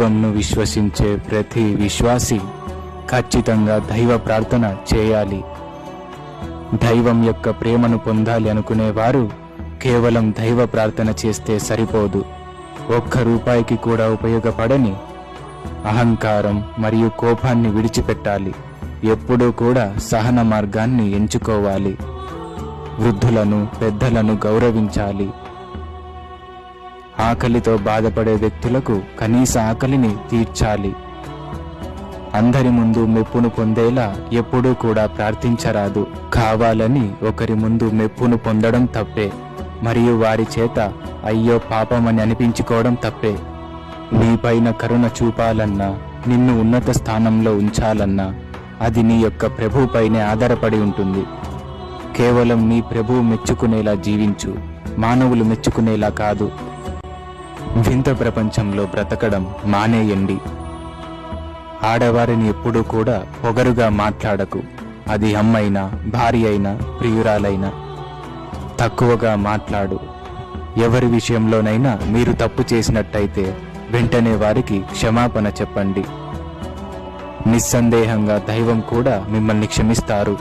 దైవంను విశ్వసించే ప్రతి విశ్వాసి ఖచ్చితంగా దైవ ప్రార్థన చేయాలి. దైవం యొక్క ప్రేమను పొందాలి అనుకునేవారు కేవలం దైవ ప్రార్థన చేస్తే సరిపోదు. ₹1 కూడా ఉపయోగపడని అహంకారం మరియు కోపాన్ని విడిచిపెట్టాలి. ఎప్పుడూ కూడా సహన మార్గాన్ని ఎంచుకోవాలి. వృద్ధులను, పెద్దలను గౌరవించాలి. ఆకలితో బాధపడే వ్యక్తులకు కనీస ఆకలిని తీర్చాలి. అందరి ముందు మెప్పును పొందేలా ఎప్పుడూ కూడా ప్రార్థించరాదు. కావాలని ఒకరి ముందు మెప్పును పొందడం తప్పే, మరియు వారి చేత అయ్యో పాపమని అనిపించుకోవడం తప్పే. నీపైన కరుణ చూపాలన్నా, నిన్ను ఉన్నత స్థానంలో ఉంచాలన్నా అది నీ యొక్క ప్రభువుపైనే ఆధారపడి ఉంటుంది. కేవలం నీ ప్రభువు మెచ్చుకునేలా జీవించు, మానవులు మెచ్చుకునేలా కాదు. వింత ప్రపంచంలో బ్రతకడం మానేయండి. ఆడవారిని ఎప్పుడూ కూడా పొగరుగా మాట్లాడకు. అది అమ్మైనా, భార్య అయినా, ప్రియురాలైనా. తక్కువగా మాట్లాడు. ఎవరి విషయంలోనైనా మీరు తప్పు చేసినట్టయితే వెంటనే వారికి క్షమాపణ చెప్పండి. నిస్సందేహంగా దైవం కూడా మిమ్మల్ని క్షమిస్తారు.